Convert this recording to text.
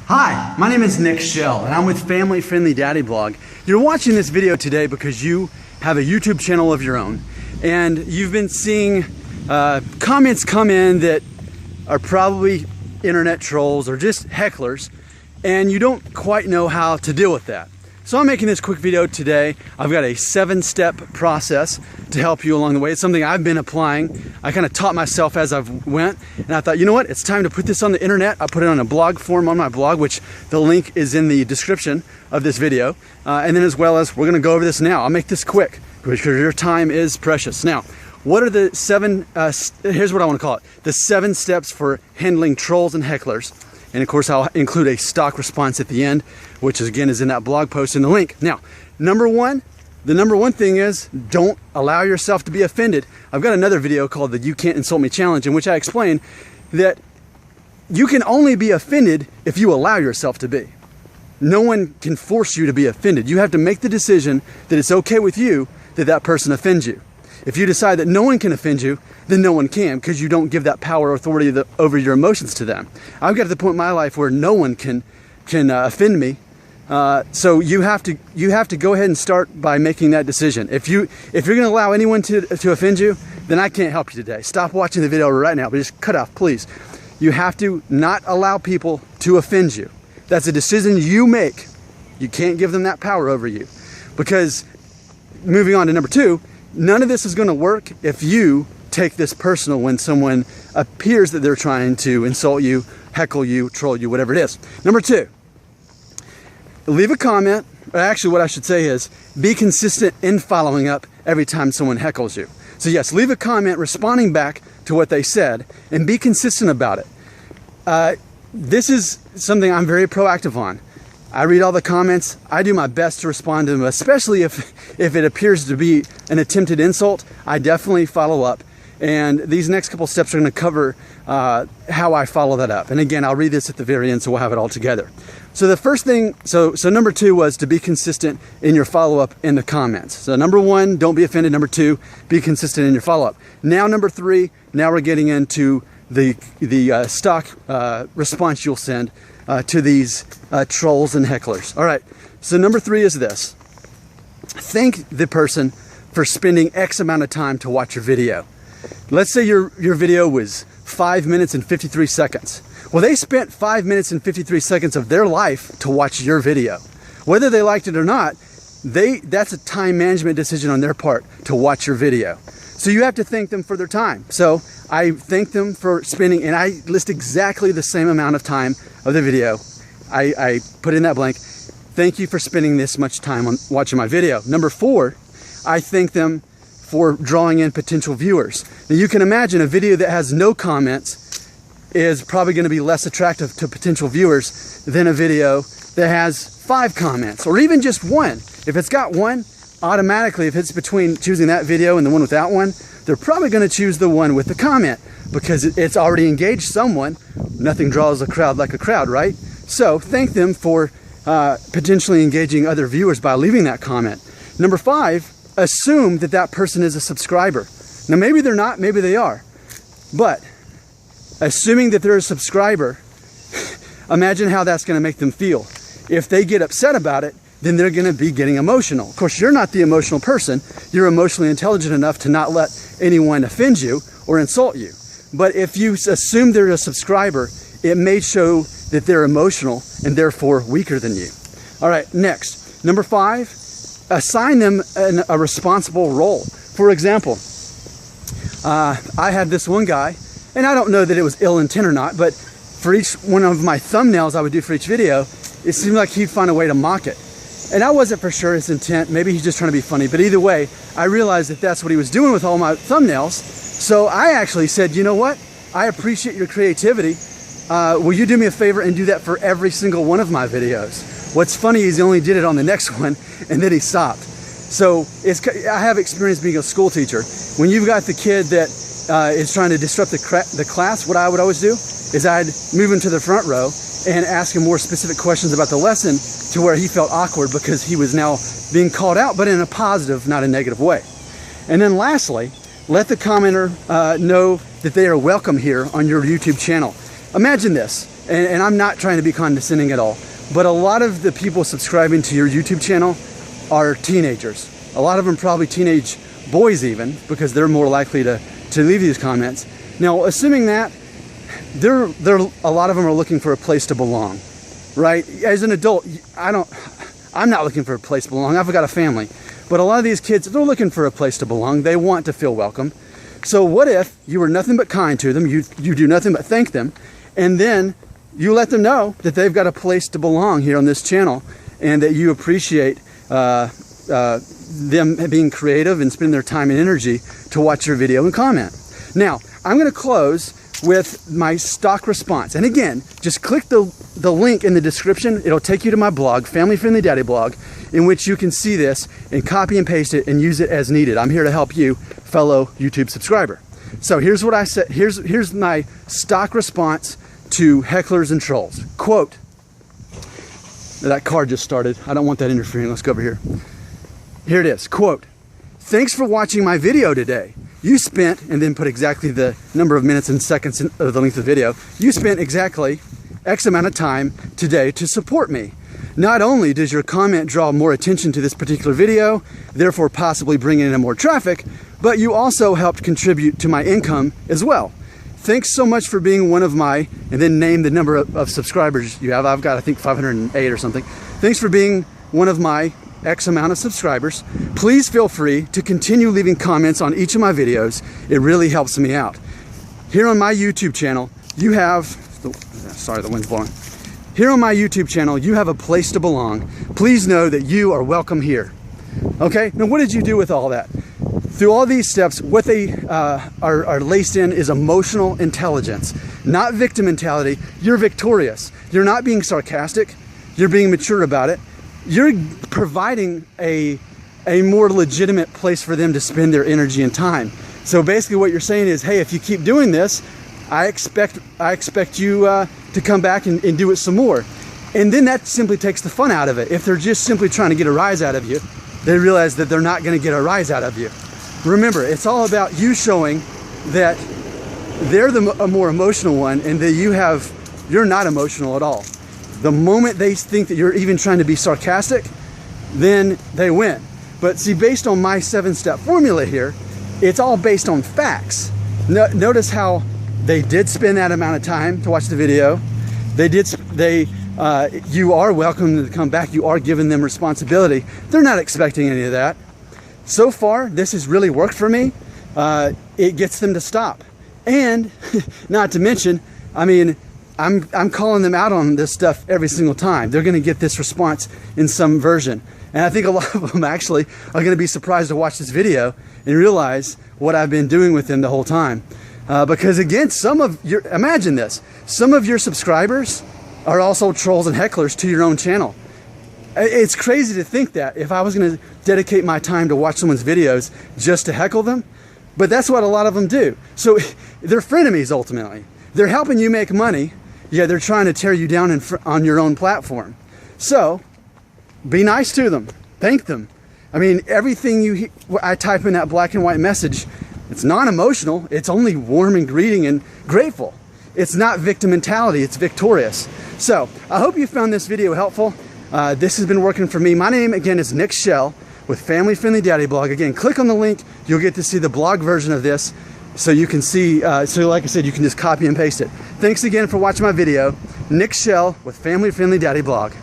Hi, my name is Nick Shell and I'm with Family Friendly Daddy Blog. You're watching this video today because you have a YouTube channel of your own and you've been seeing comments come in that are probably internet trolls or just hecklers, and you don't quite know how to deal with that. So I'm making this quick video today. I've got a 7-step process to help you along the way. It's something I've been applying. I kind of taught myself as I went, and I thought, you know what, it's time to put this on the internet. I put it on a blog form on my blog, which the link is in the description of this video. And then as well as, we're gonna go over this now. I'll make this quick because your time is precious. Now, what are the here's what I wanna call it, the 7 steps for handling trolls and hecklers. And of course, I'll include a stock response at the end, which is, again, is in that blog post in the link. Now, the number one thing is, don't allow yourself to be offended. I've got another video called the You Can't Insult Me Challenge, in which I explain that you can only be offended if you allow yourself to be. No one can force you to be offended. You have to make the decision that it's okay with you that that person offends you. If you decide that no one can offend you, then no one can, because you don't give that power or authority over your emotions to them. I've got to the point in my life where no one can offend me. So you have to go ahead and start by making that decision. If you're going to allow anyone to offend you, then I can't help you today. Stop watching the video right now, but just cut off, please. You have to not allow people to offend you. That's a decision you make. You can't give them that power over you. Because, moving on to number 2, none of this is going to work if you take this personal when someone appears that they're trying to insult you, heckle you, troll you, whatever it is. Number 2, leave a comment. Actually, what I should say is, be consistent in following up every time someone heckles you. So yes, leave a comment responding back to what they said and be consistent about it. This is something I'm very proactive on. I read all the comments. I do my best to respond to them, especially if it appears to be an attempted insult. I definitely follow up. And these next couple steps are going to cover how I follow that up. And again, I'll read this at the very end, so we'll have it all together. So the first thing, so number 2 was to be consistent in your follow-up in the comments. So number 1, don't be offended. Number 2, be consistent in your follow-up. Now number 3, now we're getting into the stock response you'll send to these trolls and hecklers. All right, so number 3 is this. Thank the person for spending X amount of time to watch your video. Let's say your video was 5 minutes and 53 seconds. Well, they spent 5 minutes and 53 seconds of their life to watch your video. Whether they liked it or not, that's a time management decision on their part to watch your video. So you have to thank them for their time. So I thank them for spending, and I list exactly the same amount of time of the video. I put in that blank. Thank you for spending this much time on watching my video. Number 4, I thank them for drawing in potential viewers. Now you can imagine a video that has no comments is probably going to be less attractive to potential viewers than a video that has 5 comments, or even just 1. If it's got 1, automatically, if it's between choosing that video and the one without one, they're probably going to choose the one with the comment because it's already engaged someone. Nothing draws a crowd like a crowd, right? So thank them for potentially engaging other viewers by leaving that comment. Number 5, assume that that person is a subscriber. Now maybe they're not, maybe they are, but assuming that they're a subscriber, imagine how that's going to make them feel. If they get upset about it, then they're going to be getting emotional. Of course, you're not the emotional person. You're emotionally intelligent enough to not let anyone offend you or insult you. But if you assume they're a subscriber, it may show that they're emotional and therefore weaker than you. All right, next. Number 5, assign them a responsible role. For example, I had this one guy, and I don't know that it was ill intent or not, but for each one of my thumbnails I would do for each video, it seemed like he'd find a way to mock it. And I wasn't for sure his intent. Maybe he's just trying to be funny. But either way, I realized that that's what he was doing with all my thumbnails. So I actually said, you know what? I appreciate your creativity. Will you do me a favor and do that for every single one of my videos? What's funny is he only did it on the next one, and then he stopped. So I have experience being a school teacher. When you've got the kid that is trying to disrupt the class, what I would always do is I'd move him to the front row and ask him more specific questions about the lesson to where he felt awkward because he was now being called out, but in a positive, not a negative way. And then lastly, let the commenter know that they are welcome here on your YouTube channel. Imagine this. and I'm not trying to be condescending at all, but a lot of the people subscribing to your YouTube channel are teenagers. A lot of them probably teenage boys even, because they're more likely to leave these comments. Now, assuming that, a lot of them are looking for a place to belong, right? As an adult, I'm not looking for a place to belong. I've got a family. But a lot of these kids, they're looking for a place to belong. They want to feel welcome. So what if you were nothing but kind to them, you do nothing but thank them, and then you let them know that they've got a place to belong here on this channel, and that you appreciate them being creative and spending their time and energy to watch your video and comment. Now, I'm going to close with my stock response. And again, just click the link in the description. It'll take you to my blog, Family Friendly Daddy Blog, in which you can see this and copy and paste it and use it as needed. I'm here to help you, fellow YouTube subscriber. So here's what I said. Here's my stock response to hecklers and trolls. Quote, that car just started. I don't want that interfering. Let's go over here. Here it is. Quote, thanks for watching my video today. You spent, and then put exactly the number of minutes and seconds of the length of the video, you spent exactly X amount of time today to support me. Not only does your comment draw more attention to this particular video, therefore possibly bringing in more traffic, but you also helped contribute to my income as well. Thanks so much for being one of my, and then name the number of subscribers you have. I've got, I think, 508 or something. Thanks for being one of my X amount of subscribers. Please feel free to continue leaving comments on each of my videos. It really helps me out. Here on my YouTube channel, you have, sorry, the wind's blowing. Here on my YouTube channel, you have a place to belong. Please know that you are welcome here. Okay, now what did you do with all that? Through all these steps, what they are laced in is emotional intelligence, not victim mentality. You're victorious. You're not being sarcastic. You're being mature about it. You're providing a more legitimate place for them to spend their energy and time. So basically what you're saying is, hey, if you keep doing this, I expect you to come back and do it some more. And then that simply takes the fun out of it. If they're just simply trying to get a rise out of you, they realize that they're not going to get a rise out of you. Remember, it's all about you showing that they're a more emotional one, and that you're not emotional at all. The moment they think that you're even trying to be sarcastic, then they win. But see, based on my 7-step formula here, it's all based on facts. Notice how they did spend that amount of time to watch the video. You are welcome to come back. You are giving them responsibility. They're not expecting any of that. So far, this has really worked for me. It gets them to stop. And not to mention, I mean, I'm calling them out on this stuff every single time. They're going to get this response in some version. And I think a lot of them actually are going to be surprised to watch this video and realize what I've been doing with them the whole time. Because again, imagine this, some of your subscribers are also trolls and hecklers to your own channel. It's crazy to think that if I was going to dedicate my time to watch someone's videos just to heckle them, but that's what a lot of them do. So they're frenemies ultimately. They're helping you make money, yet they're trying to tear you down on your own platform. So be nice to them, thank them. I mean, everything I type in that black and white message, it's non-emotional, it's only warm and greeting and grateful. It's not victim mentality, it's victorious. So I hope you found this video helpful. This has been working for me. My name again is Nick Shell with Family Friendly Daddy Blog. Again, click on the link, you'll get to see the blog version of this, so you can see, so like I said, you can just copy and paste it. Thanks again for watching my video. Nick Shell with Family Friendly Daddy Blog.